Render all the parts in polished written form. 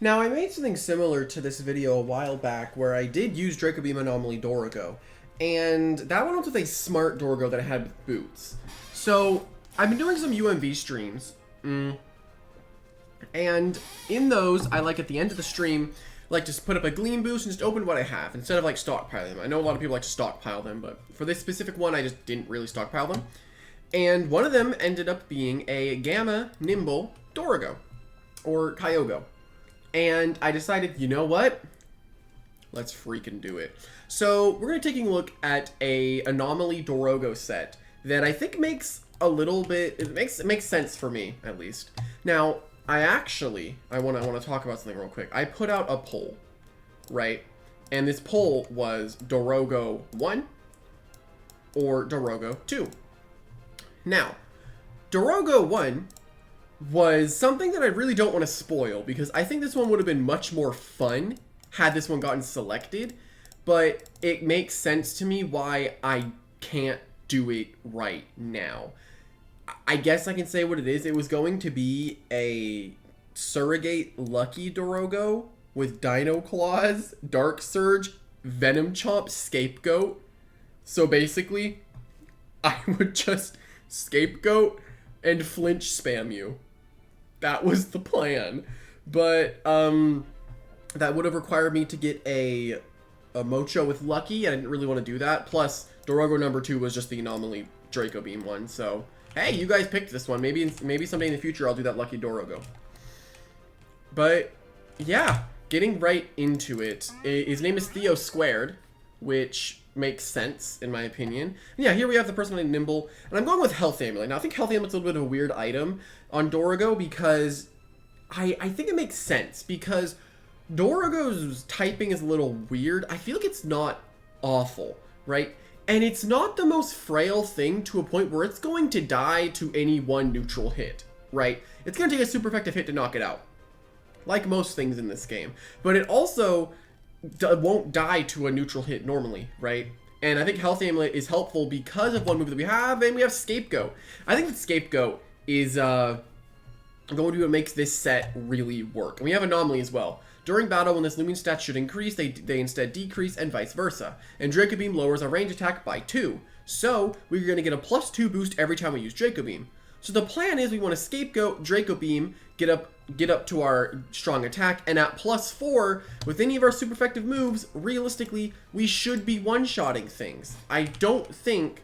Now, I made something similar to this video a while back where I did use Draco Beam Anomaly Dorogo, and that went on with a smart Dorogo that I had with boots. So, I've been doing some UMV streams, and in those, I like at the end of the stream, like just put up a gleam boost and just open what I have, instead of like stockpiling them. I know a lot of people like to stockpile them, but for this specific one, I just didn't really stockpile them. And one of them ended up being a Gamma Nimble Dorogo, or Kyogre. And I decided, you know what? Let's freaking do it. So we're going to take a look at a Anomaly Dorogo set that I think makes a little bit, it makes sense for me, at least. Now, I want to talk about something real quick. I put out a poll, right? And this poll was Dorogo 1 or Dorogo 2. Now, Dorogo 1 was something that I really don't want to spoil, because I think this one would have been much more fun had this one gotten selected, but it makes sense to me why I can't do it right now. I guess I can say what it is. It was going to be a surrogate Lucky Dorogo with Dino Claws, Dark Surge, Venom Chomp, Scapegoat. So basically, I would just Scapegoat and flinch spam you. That was the plan. But that would have required me to get a Mocho with Lucky. I didn't really want to do that. Plus, Dorogo number 2 was just the Anomaly Draco Beam one. So, hey, you guys picked this one. Maybe someday in the future I'll do that Lucky Dorogo. But, yeah, getting right into it. His name is Theo squared, which makes sense, in my opinion. And yeah, here we have the person named Nimble, and I'm going with Health Amulet. Now, I think Health Amulet's a little bit of a weird item on Dorogo because I think it makes sense, because Dorogo's typing is a little weird. I feel like it's not awful, right? And it's not the most frail thing to a point where it's going to die to any one neutral hit, right? It's going to take a super effective hit to knock it out, like most things in this game. But it also won't die to a neutral hit normally, right? And I think Health Amulet is helpful because of one move that we have, and we have Scapegoat. I think that Scapegoat is going to be what makes this set really work. And we have Anomaly as well. During battle, when this Loomian stat should increase, they instead decrease, and vice versa. And Draco Beam lowers our range attack by 2. So, we're going to get a +2 boost every time we use Draco Beam. So the plan is we want to Scapegoat, Draco Beam, get up to our strong attack, and at +4, with any of our super effective moves, realistically, we should be one-shotting things. I don't think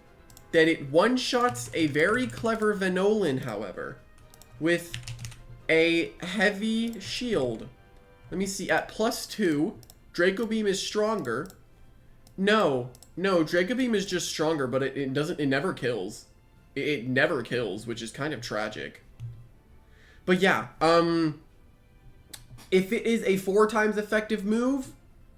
that it one-shots a very clever Venolin, however, with a heavy shield. Let me see, at +2, Draco Beam is stronger. No, Draco Beam is just stronger, but it never kills. It never kills, which is kind of tragic. But yeah, if it is a 4 times effective move,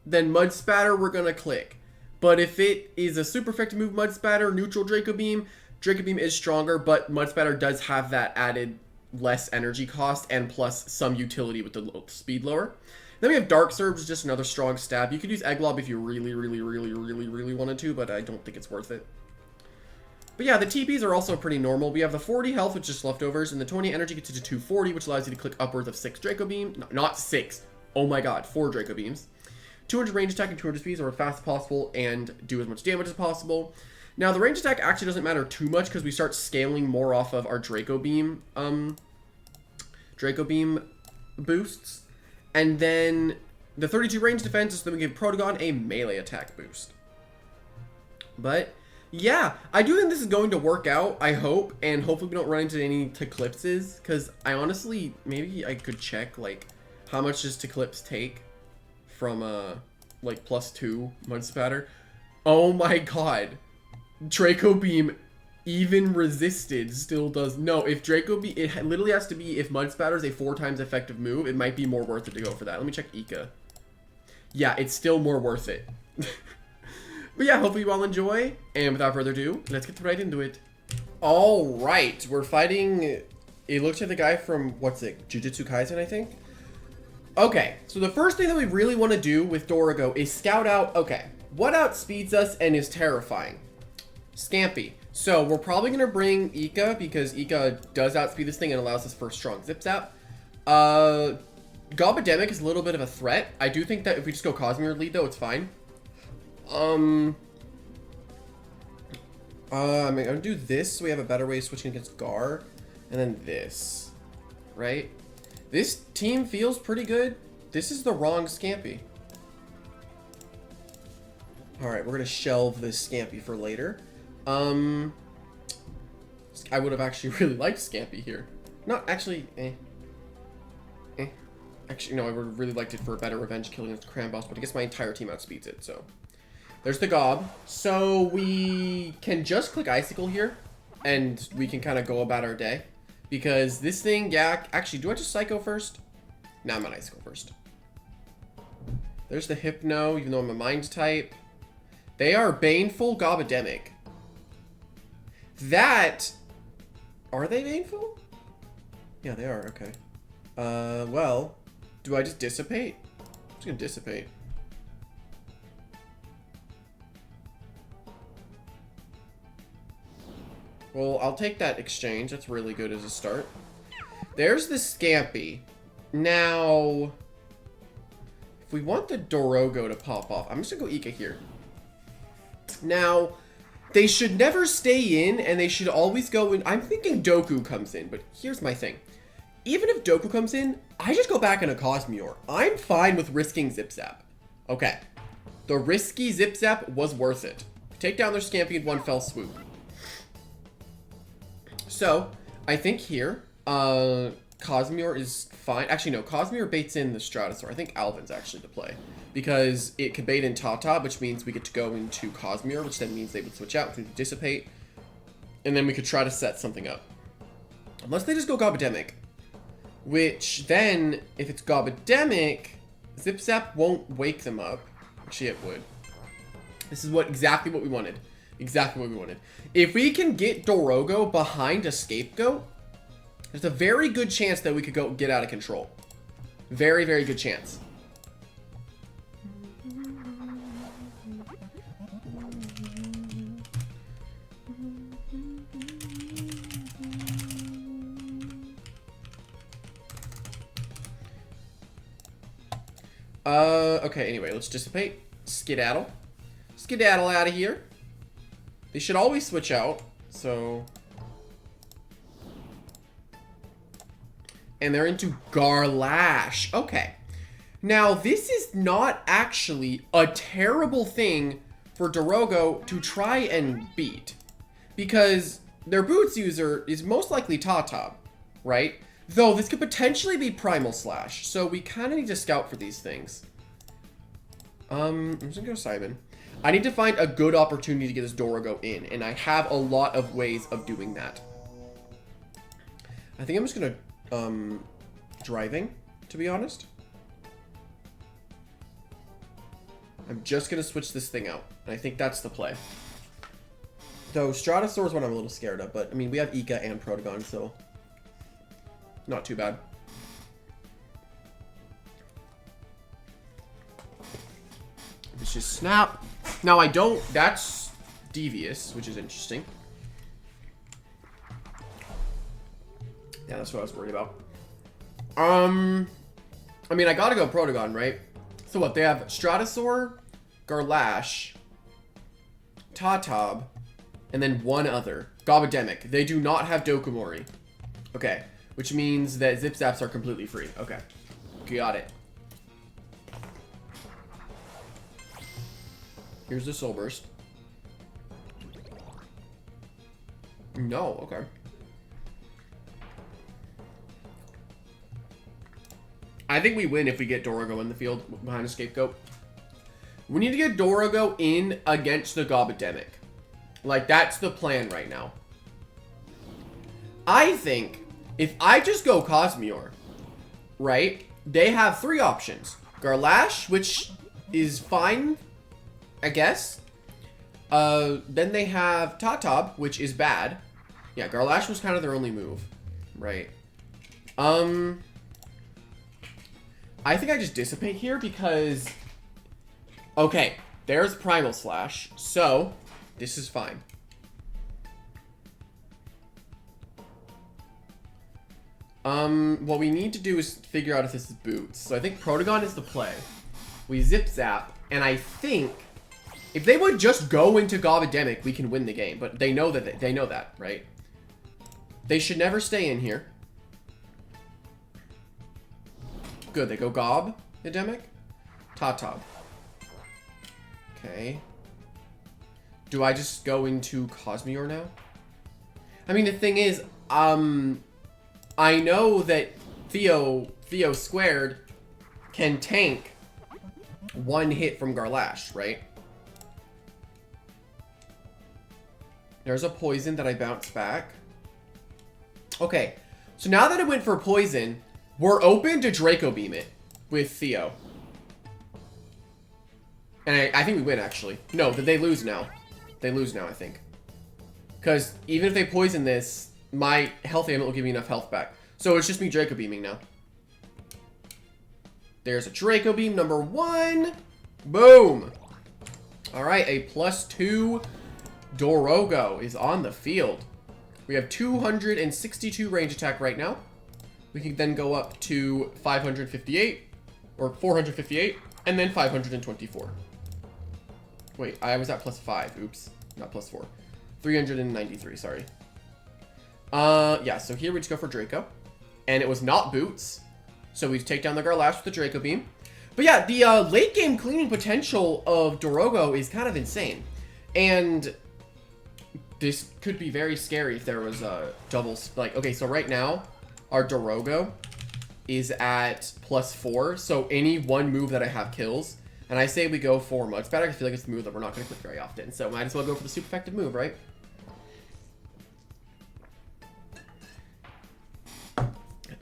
then Mud Spatter we're gonna click. But if it is a super effective move, Mud Spatter, neutral Draco Beam is stronger, but Mud Spatter does have that added less energy cost and plus some utility with the speed lower. Then we have Dark Surge, which is just another strong stab. You could use Egg Lob if you really wanted to, but I don't think it's worth it. But yeah, the TPs are also pretty normal. We have the 40 health, which is leftovers, and the 20 energy gets you to 240, which allows you to click upwards of 6 Draco Beam. No, not 6. Oh my god, 4 Draco Beams. 200 range attack and 200 speed, so we're fast as possible and do as much damage as possible. Now, the range attack actually doesn't matter too much because we start scaling more off of our Draco Beam boosts. And then the 32 range defense is then we give Protagon a melee attack boost. But yeah, I do think this is going to work out, I hope, and hopefully we don't run into any Teclipses, because I honestly, maybe I could check, like, how much does Teclips take from, like, +2 Mud Spatter. Oh my god. Draco Beam, even resisted, still does. No, if Draco Beam, it literally has to be, if Mud Spatter is a 4 times effective move, it might be more worth it to go for that. Let me check Ika. Yeah, it's still more worth it. But yeah, hopefully you all enjoy, and without further ado, let's get right into it. Alright, we're fighting, it looks like the guy from, what's it, Jujutsu Kaisen, I think? Okay, so the first thing that we really want to do with Dorogo is scout out, okay, what outspeeds us and is terrifying? Scampy. So we're probably going to bring Ika, because Ika does outspeed this thing and allows us for strong zip zap. Gobademic is a little bit of a threat. I do think that if we just go Cosmere lead, though, it's fine. I'm gonna do this so we have a better way of switching against Gar. And then this. Right? This team feels pretty good. This is the wrong Scampy. Alright, we're gonna shelve this Scampy for later. I would have actually really liked Scampy here. Not actually, Actually, no, I would have really liked it for a better revenge killing against the Cram Boss, but I guess my entire team outspeeds it, so. There's the Gob. So we can just click Icicle here, and we can kind of go about our day. Because this thing, yeah, actually, do I just Psycho first? Nah, I'm on Icicle first. There's the Hypno, even though I'm a Mind type. They are Baneful Gobademic. That... Are they Baneful? Yeah, they are, okay. Well, do I just Dissipate? I'm just gonna Dissipate. Well, I'll take that exchange. That's really good as a start. There's the Scampy. Now, if we want the Dorogo to pop off, I'm just gonna go Ika here. Now, they should never stay in, and they should always go in. I'm thinking Doku comes in, but here's my thing. Even if Doku comes in, I just go back in a Cosmere. I'm fine with risking Zip Zap. Okay. The risky Zip Zap was worth it. Take down their Scampy in one fell swoop. So, I think here, Cosmere is fine. Actually, no, Cosmere baits in the Stratosaur. I think Alvin's actually the play. Because it could bait in Tata, which means we get to go into Cosmere, which then means they would switch out, which would Dissipate. And then we could try to set something up. Unless they just go Gobademic. Which then, if it's Gobademic, Zip Zap won't wake them up. Actually, it would. This is exactly what we wanted. Exactly what we wanted. If we can get Dorogo behind a Scapegoat, there's a very good chance that we could go get out of control. Very, very good chance. Okay, anyway, let's Dissipate. Skedaddle. Skedaddle out of here. They should always switch out, so... And they're into Garlash. Okay. Now, this is not actually a terrible thing for Dorogo to try and beat. Because their boots user is most likely Tata, right? Though this could potentially be Primal Slash, so we kind of need to scout for these things. I'm just gonna go Simon. I need to find a good opportunity to get this Dorogo in, and I have a lot of ways of doing that. I think I'm just gonna, driving, to be honest. I'm just gonna switch this thing out, and I think that's the play. Though Stratosaur is what I'm a little scared of, but I mean, we have Ika and Protagon, so not too bad. Let's just snap. Now I don't, that's devious, which is interesting. Yeah, that's what I was worried about. I mean, I gotta go Protagon, right? So what, they have Stratosaur, Garlash, Tatab, and then one other. Gobademic. They do not have Dokomori. Okay. Which means that Zip Zaps are completely free. Okay. Got it. Here's the Soul Burst. No, okay. I think we win if we get Dorogo in the field behind a Scapegoat. We need to get Dorogo in against the Gobademic. Like, that's the plan right now. I think if I just go Cosmere, right, they have three options. Garlash, which is fine, I guess. Then they have Tatab, which is bad. Yeah, Garlash was kind of their only move, right? I think I just Dissipate here because... Okay, there's Primal Slash, so this is fine. What we need to do is figure out if this is boots. So I think Protagon is the play. We zip zap, and I think if they would just go into Gobademic, we can win the game. But they know that, right? They should never stay in here. Good, they go Gobademic. Tatab. Okay. Do I just go into Cosmeor now? I mean, the thing is, I know that Theo squared can tank one hit from Garlash, right? There's a poison that I bounced back. Okay, so now that it went for poison, we're open to Draco Beam it with Theo. And I think we win, actually. No, they lose now. They lose now, I think. Because even if they poison this, my health ailment will give me enough health back. So it's just me Draco Beaming now. There's a Draco Beam number 1. Boom. All right, a +2 Dorogo is on the field. We have 262 range attack right now. We can then go up to 558, or 458, and then 524. Wait, I was at +5. Oops, not +4. 393, sorry. Yeah, so here we just go for Draco. And it was not boots. So we take down the Garlash with the Draco Beam. But yeah, the late game cleaning potential of Dorogo is kind of insane. And this could be very scary if there was a double, like, okay, so right now, our Dorogo is at +4. So any one move that I have kills. And I say we go for Mud Spatter. I feel like it's the move that we're not going to click very often. So might as well go for the super effective move, right?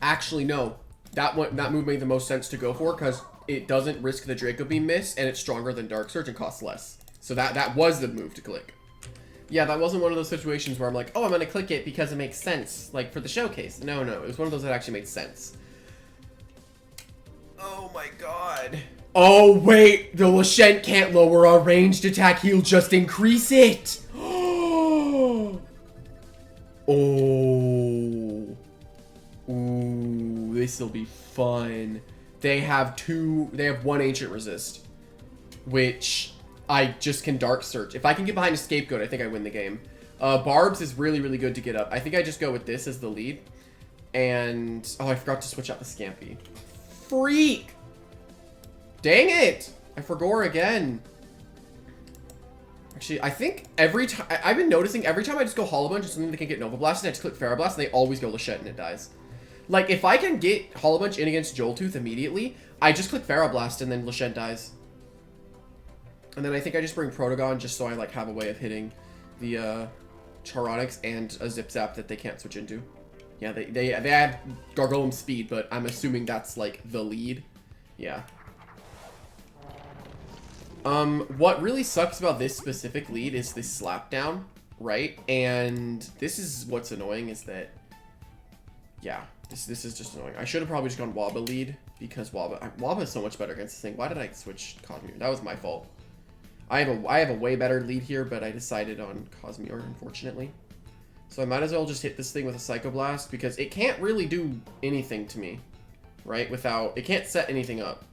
Actually, no. That move made the most sense to go for because it doesn't risk the Draco Beam miss and it's stronger than Dark Surge and costs less. So that was the move to click. Yeah, that wasn't one of those situations where I'm like, oh, I'm going to click it because it makes sense, like for the showcase. No, it was one of those that actually made sense. Oh my god. Oh, wait, the Lashent can't lower our ranged attack, he'll just increase it. Oh. Ooh, this'll be fun. They have 1 Ancient Resist, which I just can Dark Search. If I can get behind a Scapegoat, I think I win the game. Barbs is really, really good to get up. I think I just go with this as the lead. And, oh, I forgot to switch out the Scampy. Freak! Dang it! I forgot again. Actually, I think every time... I've been noticing every time I just go Hollow Bunch or something that can get Nova Blast, and I just click Pharaoh Blast, and they always go Lachette and it dies. Like, if I can get Hollow Bunch in against Joltooth immediately, I just click Pharaoh Blast and then Lachette dies. And then I think I just bring Protagon just so I, like, have a way of hitting the Charonics and a Zip Zap that they can't switch into. Yeah, they have Gargolem speed, but I'm assuming that's, like, the lead. Yeah. What really sucks about this specific lead is this slap down, right? And this is what's annoying is that, yeah, this is just annoying. I should have probably just gone Waba lead because Waba is so much better against this thing. Why did I switch Cosmere? That was my fault. I have a way better lead here, but I decided on Cosmere, unfortunately. So I might as well just hit this thing with a Psycho Blast because it can't really do anything to me, right? It can't set anything up.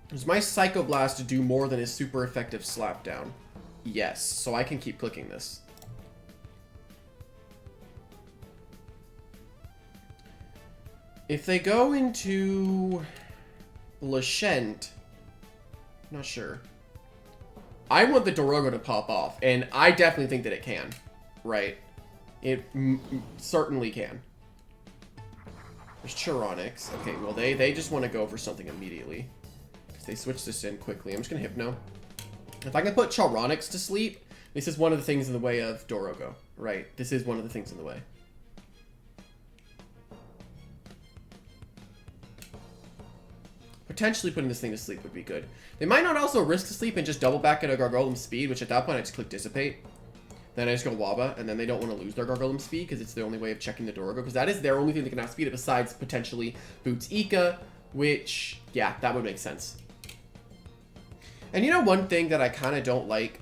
Does my Psycho Blast do more than his super effective slap down? Yes, so I can keep clicking this. If they go into Lachent, I'm not sure. I want the Dorogo to pop off, and I definitely think that it can, right? It certainly can. There's Charonics. Okay, well, they just want to go for something immediately. They switch this in quickly. I'm just going to Hypno. If I can put Charonics to sleep, this is one of the things in the way of Dorogo, right? This is one of the things in the way. Potentially putting this thing to sleep would be good. They might not also risk to sleep and just double back at a Gargolem speed, which at that point I just click Dissipate. Then I just go Waba, and then they don't want to lose their Gargolem speed because it's the only way of checking the Dorogo, because that is their only thing that can outspeed it besides potentially Boots Ika, which, yeah, that would make sense. And you know one thing that I kind of don't like?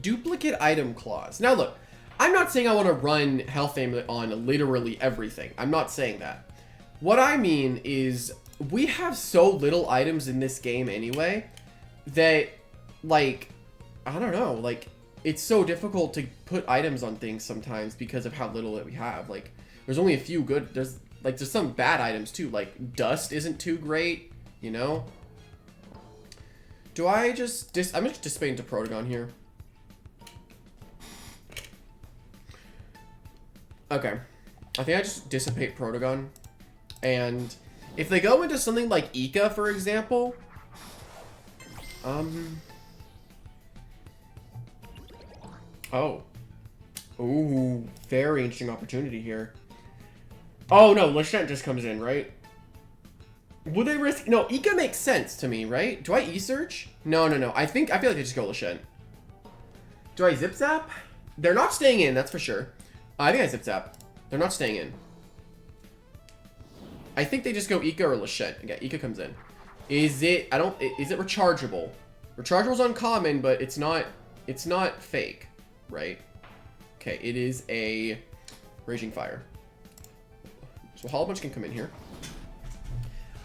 Duplicate item clause. Now look, I'm not saying I want to run Health Amulet on literally everything. I'm not saying that. What I mean is we have so little items in this game anyway that, like, I don't know, like, it's so difficult to put items on things sometimes because of how little that we have. Like, there's only a few good, there's some bad items too. Like, Dust isn't too great, you know? Do I just, I'm just dissipating into Protagon here. Okay. I think I just dissipate Protagon. And if they go into something like Ika, for example, oh. Ooh, very interesting opportunity here. Oh, no, Lashent just comes in, right? Would they risk... No, Ika makes sense to me, right? Do I E-Search? No, no, no. I feel like they just go Lashent. Do I Zip Zap? They're not staying in, that's for sure. I think I Zip Zap. They're not staying in. I think they just go Ika or Lashent. Okay, Ika comes in. Is it... Is it rechargeable? Rechargeable's uncommon, but it's not fake, right? Okay, it is a Raging Fire. So Hollow Punch can come in here.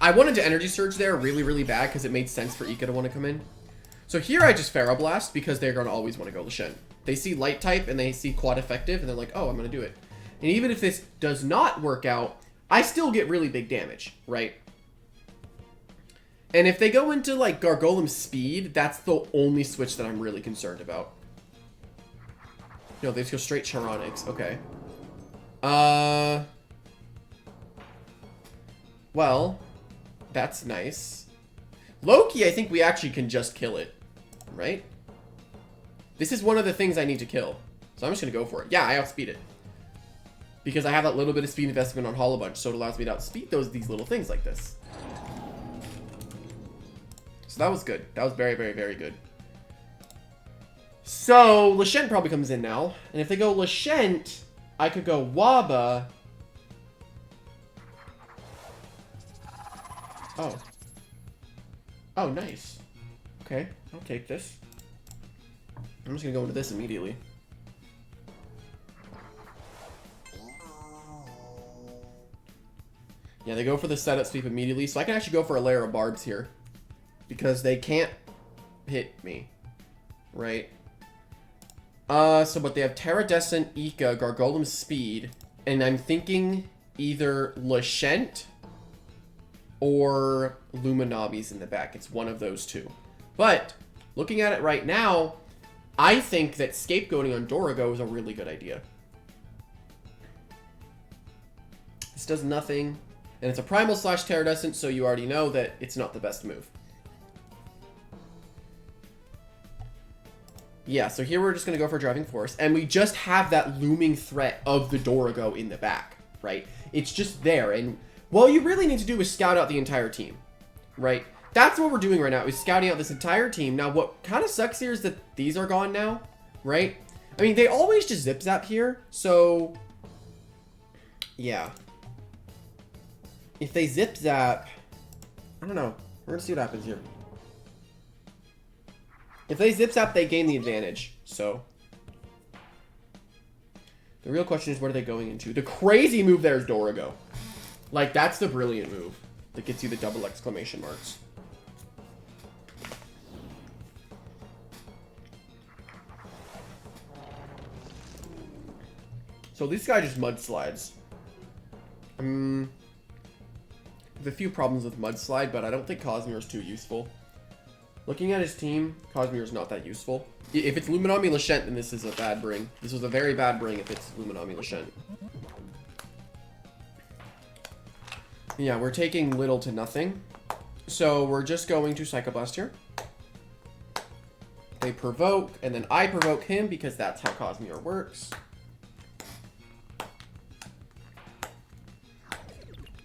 I wanted to Energy Surge there really, really bad because it made sense for Ika to want to come in. So here I just Pharaoh Blast because they're going to always want to go Lashent. They see Light type and they see Quad effective and they're like, oh, I'm going to do it. And even if this does not work out, I still get really big damage, right? And if they go into like Gargolem Speed, that's the only switch that I'm really concerned about. No, they just go straight Charonics. Okay. Well, that's nice. Loki, I think we actually can just kill it, right? This is one of the things I need to kill. So I'm just going to go for it. Yeah, I outspeed it. Because I have that little bit of speed investment on Hollow Bunch, so it allows me to outspeed these little things like this. So that was good. That was very, very, very good. So, Lashent probably comes in now. And if they go Lashent, I could go Waba. Oh. Oh, nice. Okay, I'll take this. I'm just gonna go into this immediately. Yeah, they go for the setup sweep immediately, so I can actually go for a layer of barbs here. Because they can't hit me. Right? But they have Terradescent, Ika, Gargolem Speed, and I'm thinking either Lashent or Luminami's in the back. It's one of those two. But, looking at it right now, I think that scapegoating on Dorogo is a really good idea. This does nothing, and it's a Primal / Terradescent, so you already know that it's not the best move. Yeah, so here we're just going to go for Driving Force, and we just have that looming threat of the Dorogo in the back, right? It's just there, and what you really need to do is scout out the entire team, right? That's what we're doing right now, is scouting out this entire team. Now, what kind of sucks here is that these are gone now, right? I mean, they always just Zip Zap here, so yeah. If they Zip Zap, I don't know. We're going to see what happens here. If they Zip Zap, they gain the advantage, so. The real question is, what are they going into? The crazy move there is Dorogo. Like, that's the brilliant move that gets you the double exclamation marks. So this guy just mudslides. The few problems with Mudslide, but I don't think Cosmere's too useful. Looking at his team, Cosmere's not that useful. If it's Luminami Lashent, then this is a bad bring. This was a very bad bring if it's Luminami Lashent. Yeah, we're taking little to nothing. So we're just going to Psychoblast here. They provoke, and then I provoke him because that's how Cosmere works.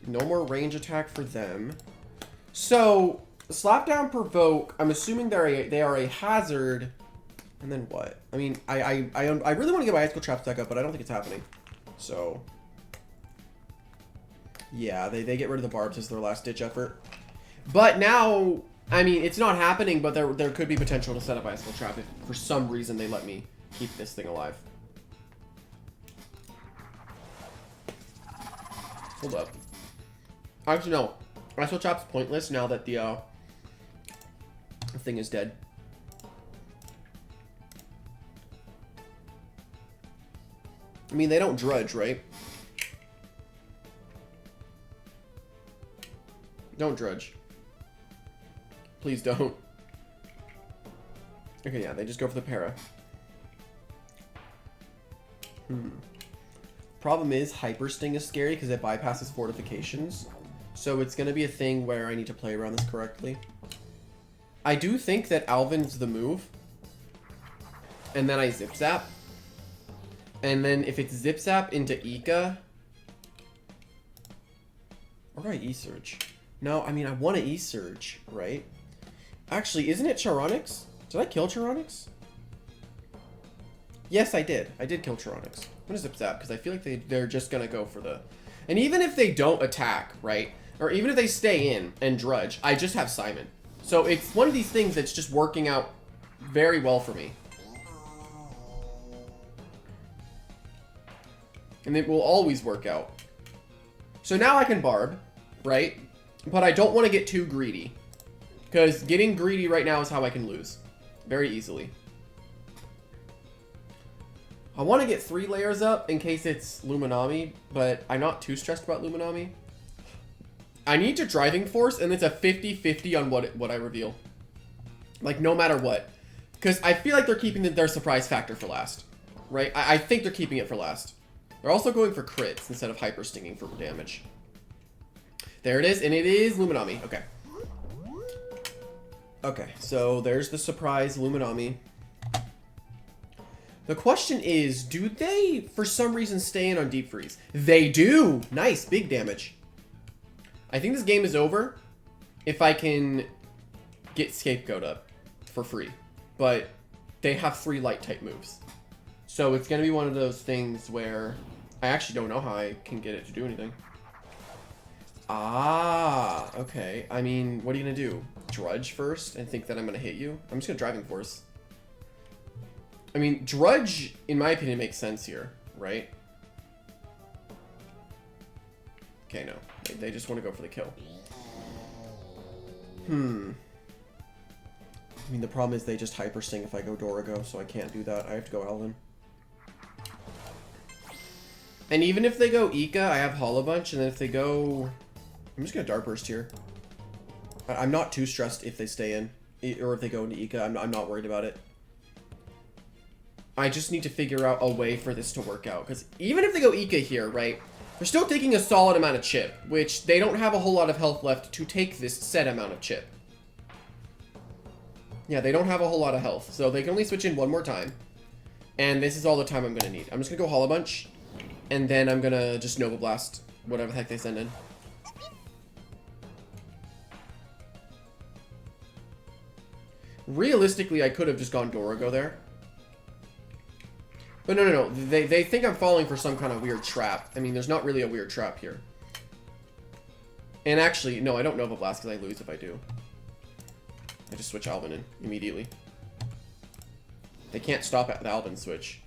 No more range attack for them. So, Slapdown, Provoke, I'm assuming they are a hazard. And then what? I mean, I really want to get my Icicle Trap stack up, but I don't think it's happening. So, yeah, they get rid of the barbs as their last-ditch effort. But now, I mean, it's not happening, but there could be potential to set up Icicle Trap if for some reason they let me keep this thing alive. Hold up. Actually, no. Iso Chop's pointless now that the thing is dead. I mean, they don't drudge, right? Don't drudge. Please don't. Okay, yeah, they just go for the para. Problem is, Hyper Sting is scary because it bypasses fortifications. So it's going to be a thing where I need to play around this correctly. I do think that Alvin's the move. And then I Zip Zap. And then if it's Zip Zap into Ika... Or do I E-Surge? No, I mean, I want to E-Surge, right? Actually, isn't it Charonix? Did I kill Charonix? Yes, I did. I did kill Charonix. I'm going to Zip Zap, because I feel like they're just going to go for the... And even if they don't attack, right? Or even if they stay in and drudge, I just have Simon. So it's one of these things that's just working out very well for me. And it will always work out. So now I can Barb, right? But I don't want to get too greedy. Because getting greedy right now is how I can lose. Very easily. I want to get 3 layers up in case it's Luminami, but I'm not too stressed about Luminami. I need to Driving Force, and it's a 50-50 on what I reveal. Like, no matter what. Because I feel like they're keeping their surprise factor for last. Right? I think they're keeping it for last. They're also going for crits instead of Hyper Stinging for damage. There it is, and it is Luminami. Okay. Okay, so there's the surprise Luminami. The question is, do they, for some reason, stay in on Deep Freeze? They do! Nice, big damage. I think this game is over if I can get Scapegoat up for free. But they have 3 light-type moves. So it's going to be one of those things where I actually don't know how I can get it to do anything. Ah, okay. I mean, what are you going to do? Drudge first and think that I'm going to hit you? I'm just going to Driving Force. I mean, Drudge, in my opinion, makes sense here, right? Okay, no. They just want to go for the kill. I mean, the problem is they just Hyper Sting if I go Dorogo, so I can't do that. I have to go Alvin. And even if they go Ika, I have Hollow Bunch, and then if they go... I'm just going to Dart Burst here. I'm not too stressed if they stay in, or if they go into Ika. I'm not worried about it. I just need to figure out a way for this to work out, because even if they go Ika here, right, they're still taking a solid amount of chip, which they don't have a whole lot of health left to take this set amount of chip. Yeah, they don't have a whole lot of health, so they can only switch in one more time. And this is all the time I'm going to need. I'm just going to go Hollow Bunch, and then I'm going to just Nova Blast whatever the heck they send in. Realistically, I could have just gone Dorogo there. But no. They think I'm falling for some kind of weird trap. I mean, there's not really a weird trap here. And actually, no, I don't Nova Blast because I lose if I do. I just switch Alvin in immediately. They can't stop at the Alvin switch.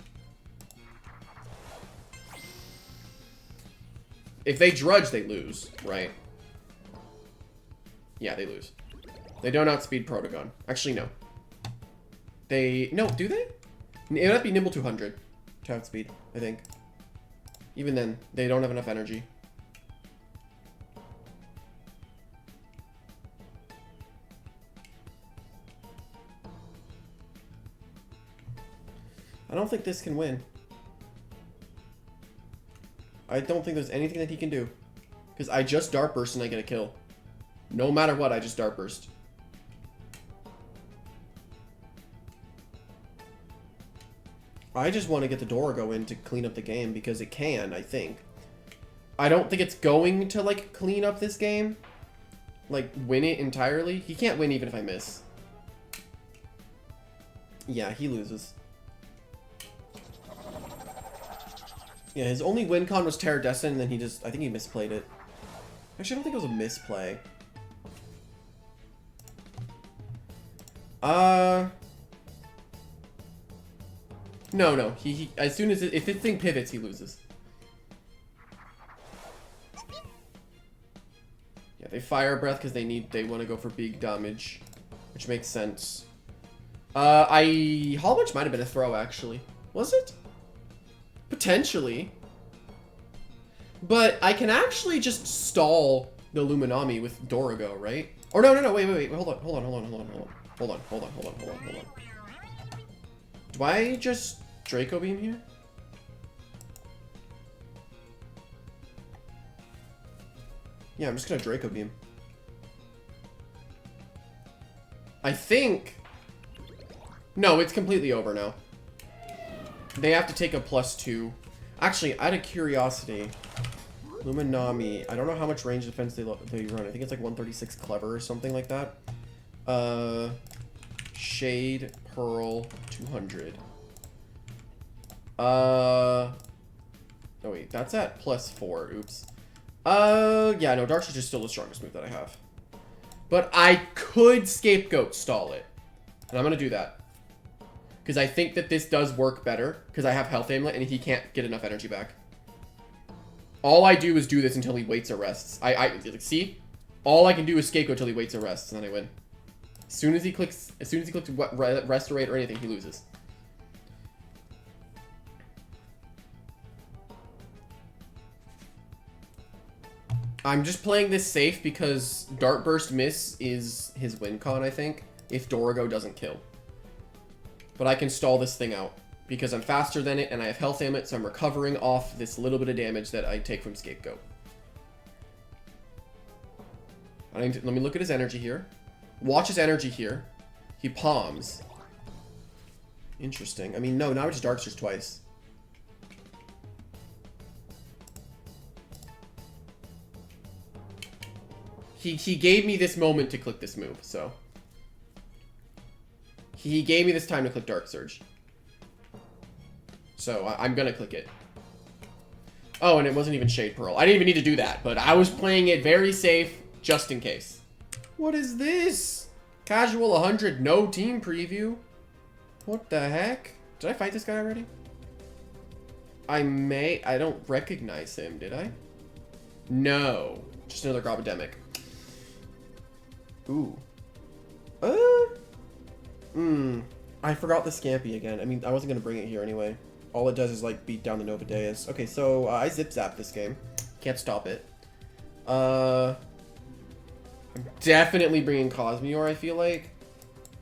If they Drudge, they lose, right? Yeah, they lose. They don't outspeed Protogon. Actually, no. No, do they? It would have to be Nimble 200 to outspeed, I think. Even then, they don't have enough energy. I don't think this can win. I don't think there's anything that he can do. Because I just Dart Burst and I get a kill. No matter what, I just Dart Burst. I just want to get the Dorogo in to clean up the game because it can, I think. I don't think it's going to, like, clean up this game. Like, win it entirely. He can't win even if I miss. Yeah, he loses. Yeah, his only win con was Terradescent, and then he just... I think he misplayed it. Actually, I don't think it was a misplay. No. He as soon as if this thing pivots, he loses. Yeah, they fire breath because they want to go for big damage, which makes sense. Hollow Punch might have been a throw, actually. Was it? Potentially. But I can actually just stall the Luminami with Dorogo, right? Or no, wait, hold on. Do I just Draco Beam here? Yeah, I'm just gonna Draco Beam. I think... No, it's completely over now. They have to take a +2. Actually, out of curiosity, Luminami, I don't know how much range defense they run. I think it's like 136 clever or something like that. Shade, Pearl, 200. Oh wait, that's at +4. Oops. Yeah, no, Dark Surge is still the strongest move that I have. But I could Scapegoat stall it. And I'm gonna do that. Because I think that this does work better. Because I have Health Amulet and he can't get enough energy back. All I do is do this until he waits or rests. See? All I can do is Scapegoat until he waits or rests, and then I win. As soon as he clicks Restorate or anything, he loses. I'm just playing this safe because Dart Burst Miss is his win con, I think, if Dorogo doesn't kill. But I can stall this thing out because I'm faster than it and I have Health Amulet, so I'm recovering off this little bit of damage that I take from Scapegoat. Let me look at his energy here. Watch his energy here. He palms. Interesting. I mean, no, now it's just Dark Surge twice. He gave me this moment to click this move, so. He gave me this time to click Dark Surge. So, I'm gonna click it. Oh, and it wasn't even Shade Pearl. I didn't even need to do that, but I was playing it very safe, just in case. What is this? Casual 100, no team preview? What the heck? Did I fight this guy already? I don't recognize him, did I? No. Just another Grobademic. Ooh. I forgot the Scampy again. I mean, I wasn't going to bring it here anyway. All it does is, like, beat down the Nova Deus. Okay, so I zip-zap this game. Can't stop it. I'm definitely bringing Cosmeor, I feel like.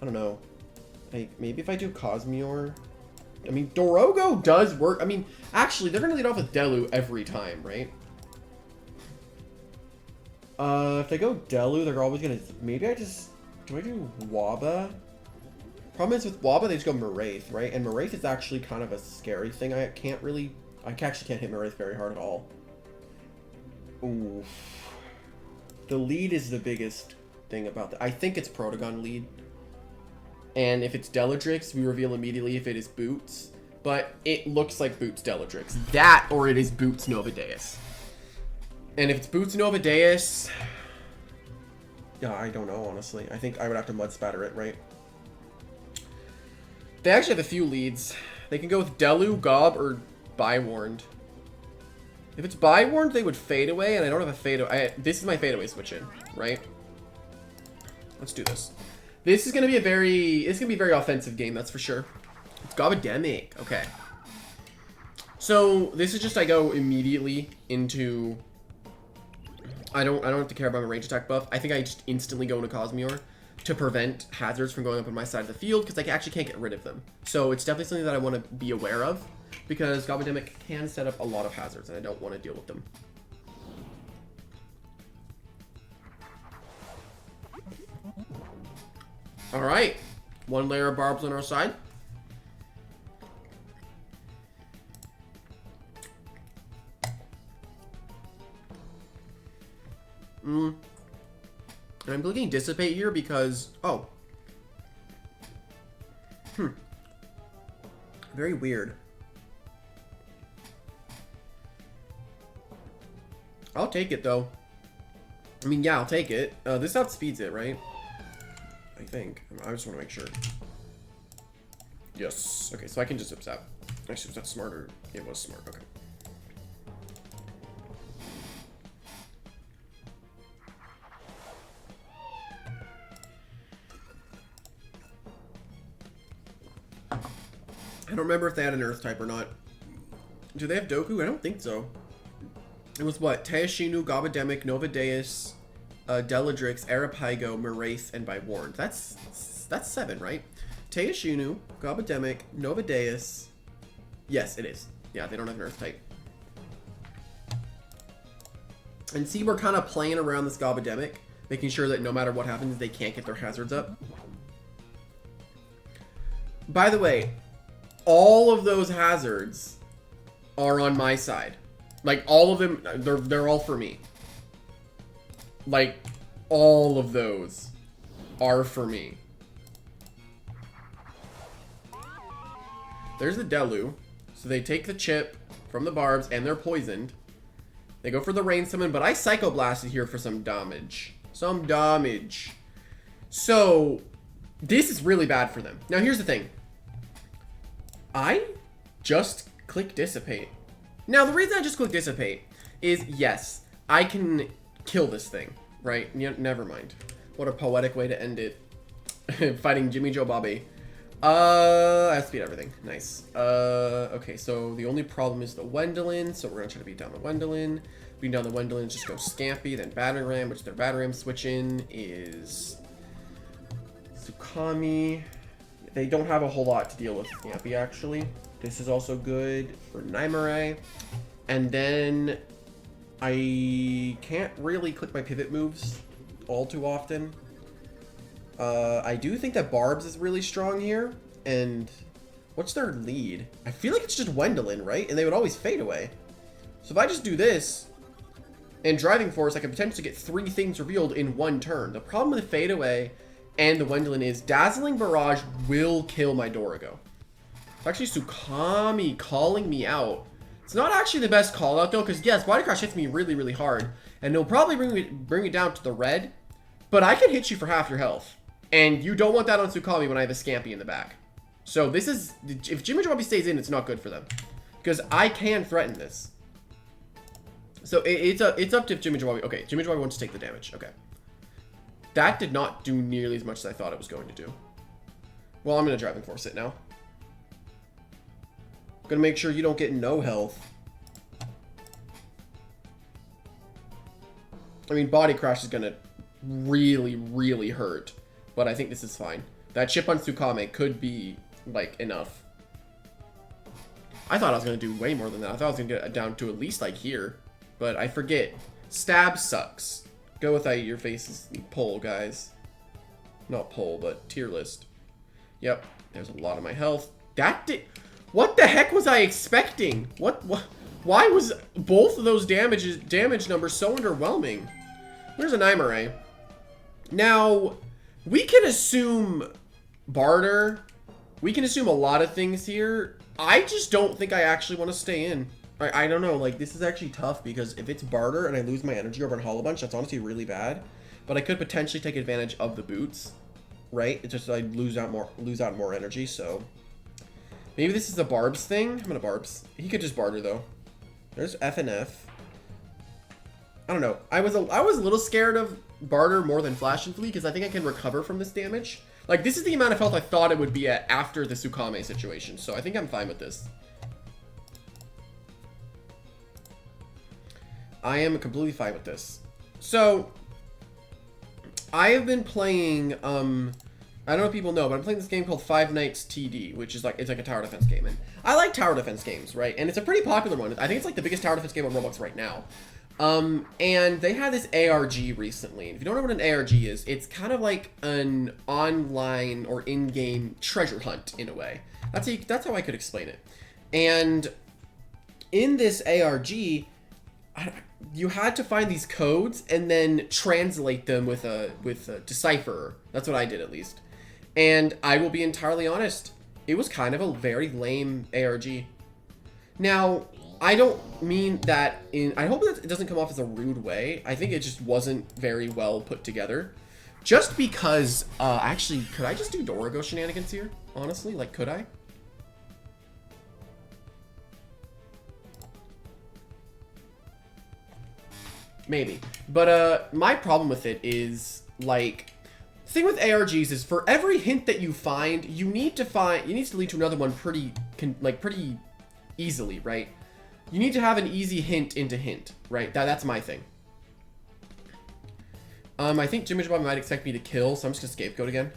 I don't know. Like, maybe if I do Cosmeor... I mean, Dorogo does work. I mean, actually, they're going to lead off with Delu every time, right? If they go Delu, they're always going to... Maybe I just... Do I do Waba? Problem is with Waba, they just go Moraith, right? And Moraith is actually kind of a scary thing. I actually can't hit Moraith very hard at all. Ooh. The lead is the biggest thing about that. I think it's Protogon lead. And if it's Deladrix, we reveal immediately if it is Boots. But it looks like Boots Deladrix. That, or it is Boots Nova Deus. And if it's Boots Nova Deus... Yeah, I don't know, honestly. I think I would have to Mud Spatter it, right? They actually have a few leads. They can go with Delu, Gob, or Bywarned. If it's Bywarned, they would Fade Away, and I don't have a Fade Away. This is my Fade Away switch in, right? Let's do this. This is gonna be a very offensive game, that's for sure. It's Gobademic. Okay. So this is just I go immediately into. I don't have to care about my range attack buff. I think I just instantly go into Cosmeor to prevent hazards from going up on my side of the field because I actually can't get rid of them. So it's definitely something that I want to be aware of because Gobademic can set up a lot of hazards and I don't want to deal with them. All right, one layer of barbs on our side. And I'm clicking Dissipate here because, oh. Very weird. I'll take it though. I mean, yeah, I'll take it. This outspeeds it, right? I think. I just want to make sure. Yes. Okay, so I can just zip-zap. Actually, was that smarter? It was smart. Okay. I don't remember if they had an Earth type or not. Do they have Doku? I don't think so. It was what? Teoshinu, Gobademic, Novadeus, Deladrix, Arapigo, Meraith, and by Warned. That's 7, right? Teoshinu, Gobademic, Novadeus. Yes, it is. Yeah, they don't have an Earth type. And see, we're kind of playing around this Gobademic, making sure that no matter what happens, they can't get their hazards up. By the way, all of those hazards are on my side. Like, all of them, they're all for me. Like, all of those are for me. There's the Delu. So they take the chip from the barbs, and they're poisoned. They go for the Rain Summon, but I Psycho Blasted here for some damage. Some damage. So, this is really bad for them. Now, here's the thing. I just click Dissipate. Now, the reason I just click Dissipate is, yes, I can kill this thing, right? Never mind. What a poetic way to end it. Fighting Jimmy Joe Bobby. I speed everything. Nice. Okay, so the only problem is the Wendelin, so we're gonna try to beat down the Wendelin. Beating down the Wendelin, just go Scampy, then Battering Ram, which their Battering Ram switch in is Tsukami. They don't have a whole lot to deal with Scampy, actually. This is also good for Nymare. And then I can't really click my pivot moves all too often. I do think that Barbs is really strong here. And what's their lead? I feel like it's just Wendelin, right? And they would always fade away. So if I just do this and Driving Force, I can potentially get 3 things revealed in 1 turn. The problem with the fade away and the Wendelin is Dazzling Barrage will kill my Dorogo. It's actually Tsukami calling me out. It's not actually the best call out though, because yes, Body Crash hits me really, really hard. And it'll probably bring me down to the red. But I can hit you for half your health. And you don't want that on Tsukami when I have a Scampy in the back. So this is, if Jimmy Joe Bobby stays in, it's not good for them. Because I can threaten this. So it's up to Jimmy Joe Bobby. Okay, Jimmy Joe Bobby wants to take the damage. Okay. That did not do nearly as much as I thought it was going to do. Well, I'm going to Driving Force it now. Gonna make sure you don't get no health. I mean, Body Crash is gonna really, really hurt. But I think this is fine. That chip on Tsukame could be, like, enough. I thought I was gonna do way more than that. I thought I was gonna get it down to at least, like, here. But I forget. Stab sucks. Go with your faces pull, guys. Not pull, but tier list. Yep. There's a lot of my health. That did... What the heck was I expecting? What? Why was both of those damage numbers so underwhelming? Here's a Nymare. Now, we can assume barter. We can assume a lot of things here. I just don't think I actually want to stay in. I don't know. Like, this is actually tough because if it's barter and I lose my energy over in Hollow Bunch, that's honestly really bad. But I could potentially take advantage of the boots, right? It's just I lose out more energy, so... Maybe this is a Barbs thing. I'm gonna Barbs. He could just barter though. There's F and F. I don't know. I was a little scared of barter more than Flash and Flee because I think I can recover from this damage. Like, this is the amount of health I thought it would be at after the Tsukame situation. So I think I'm fine with this. I am completely fine with this. So I have been playing I don't know if people know, but I'm playing this game called Five Nights TD, which is like, it's like a tower defense game. And I like tower defense games, right? And it's a pretty popular one. I think it's like the biggest tower defense game on Roblox right now. And they had this ARG recently. And if you don't know what an ARG is, it's kind of like an online or in-game treasure hunt in a way. That's how I could explain it. And in this ARG, you had to find these codes and then translate them with a decipherer. That's what I did, at least. And I will be entirely honest, it was kind of a very lame ARG. Now, I don't mean that I hope that it doesn't come off as a rude way. I think it just wasn't very well put together. Just because, actually, could I just do Dorogo shenanigans here? Honestly, like, could I? Maybe. But, my problem with it is, like, The thing with ARGs is for every hint that you find, you need to lead to another one pretty easily, right? You need to have an easy hint into hint, right? That's my thing. I think Jimmy Bob might expect me to kill, so I'm just gonna scapegoat again.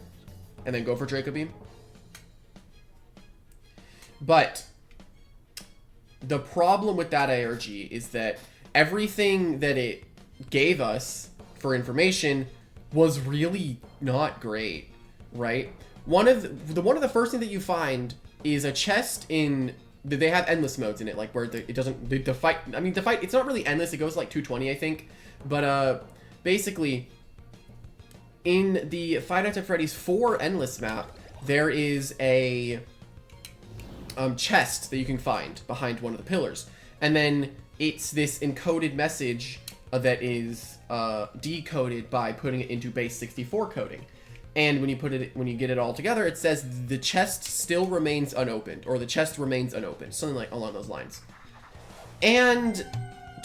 And then go for Draco Beam. But the problem with that ARG is that everything that it gave us for information was really not great, right? One of the first thing that you find is a chest in... They have endless modes in it, like where it doesn't... The fight... I mean, the fight, it's not really endless. It goes to like 220, I think. But, basically, in the Five Nights at Freddy's 4 endless map, there is a chest that you can find behind one of the pillars. And then it's this encoded message that is decoded by putting it into base 64 coding. And when you get it all together, it says the chest still remains unopened, or the chest remains unopened, something like along those lines. And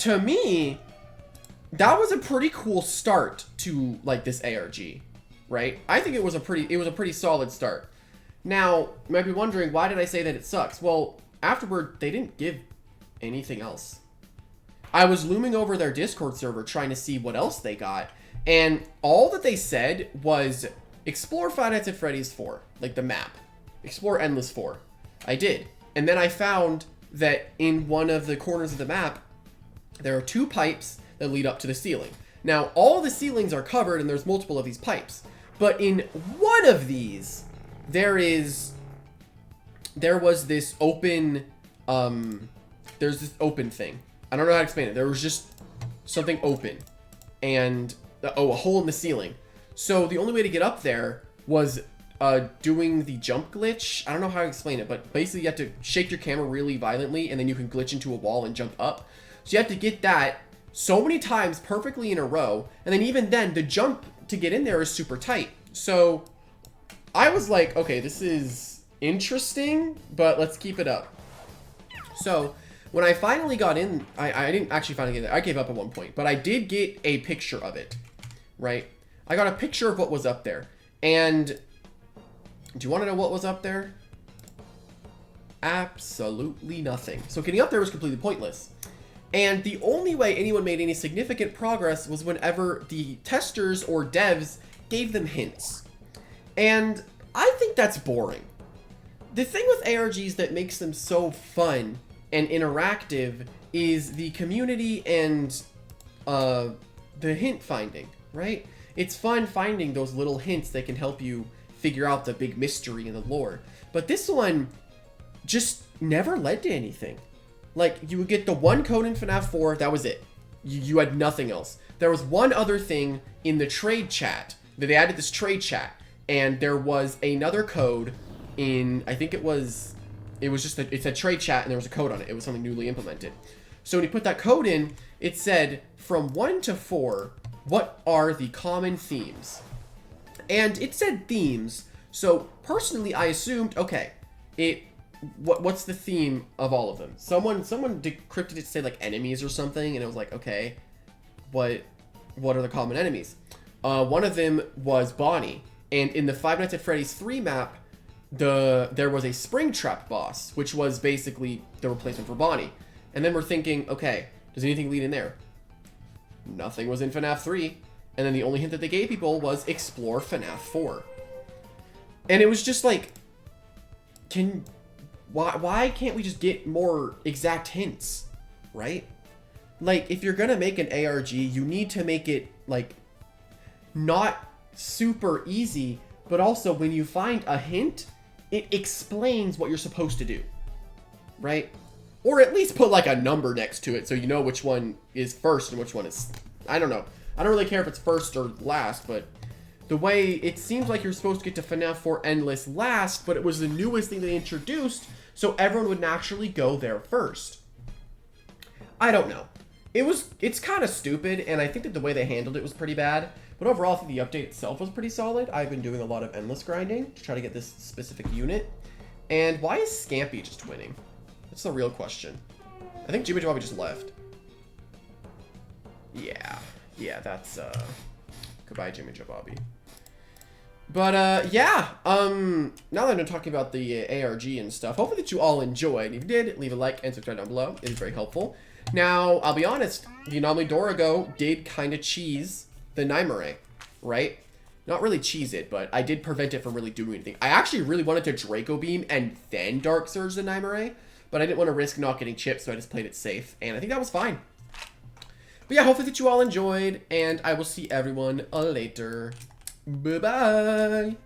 to me, that was a pretty cool start to like this ARG, right? I think it was a pretty solid start. Now, you might be wondering, why did I say that it sucks? Well, afterward, they didn't give anything else. I was looming over their Discord server trying to see what else they got, and all that they said was explore Five Nights at Freddy's 4, like the map. Explore Endless 4. I did. And then I found that in one of the corners of the map, there are 2 pipes that lead up to the ceiling. Now, all the ceilings are covered and there's multiple of these pipes. But in one of these, there was this open, there's this open thing. I don't know how to explain it. There was just something open. And, a hole in the ceiling. So the only way to get up there was doing the jump glitch. I don't know how to explain it, but basically you have to shake your camera really violently and then you can glitch into a wall and jump up. So you have to get that so many times perfectly in a row. And then even then, the jump to get in there is super tight. So I was like, okay, this is interesting, but let's keep it up. So when I finally got in, I didn't actually finally get there. I gave up at one point, but I did get a picture of it, right? I got a picture of what was up there. And do you want to know what was up there? Absolutely nothing. So getting up there was completely pointless. And the only way anyone made any significant progress was whenever the testers or devs gave them hints. And I think that's boring. The thing with ARGs that makes them so fun and interactive is the community and the hint finding, right? It's fun finding those little hints that can help you figure out the big mystery in the lore. But this one just never led to anything. Like, you would get the one code in FNAF 4, that was it. You had nothing else. There was one other thing in the trade chat. They added this trade chat. And there was another code in, I think it's a trade chat and there was a code on it. It was something newly implemented. So when you put that code in, it said, from 1 to 4, what are the common themes? And it said themes. So personally, I assumed, okay, what's the theme of all of them? Someone decrypted it to say like enemies or something, and it was like, okay, what are the common enemies? One of them was Bonnie, and in the Five Nights at Freddy's 3 map, there was a Springtrap boss, which was basically the replacement for Bonnie. And then we're thinking, okay, does anything lead in there? Nothing was in FNAF 3, and then the only hint that they gave people was explore FNAF 4. And it was just like, why can't we just get more exact hints, right? Like, if you're gonna make an ARG, you need to make it, like, not super easy, but also when you find a hint, it explains what you're supposed to do, right? Or at least put, like, a number next to it so you know which one is first and which one is... I don't know. I don't really care if it's first or last, but the way it seems like you're supposed to get to FNAF 4 Endless last, but it was the newest thing they introduced, so everyone would naturally go there first. I don't know. It's kind of stupid, and I think that the way they handled it was pretty bad. But overall, I think the update itself was pretty solid. I've been doing a lot of endless grinding to try to get this specific unit. And why is Scampy just winning? That's the real question. I think Jimmy Bobby just left. Yeah, that's, goodbye, Jimmy Bobby. But, yeah, now that I'm talking about the ARG and stuff, hopefully that you all enjoyed. If you did, leave a like and subscribe down below. It is very helpful. Now, I'll be honest, the Anomaly Dorogo did kind of cheese the Nymare, right? Not really cheese it, but I did prevent it from really doing anything. I actually really wanted to Draco Beam and then Dark Surge the Nymare, but I didn't want to risk not getting chips, so I just played it safe, and I think that was fine. But yeah, hopefully that you all enjoyed, and I will see everyone later. Bye-bye!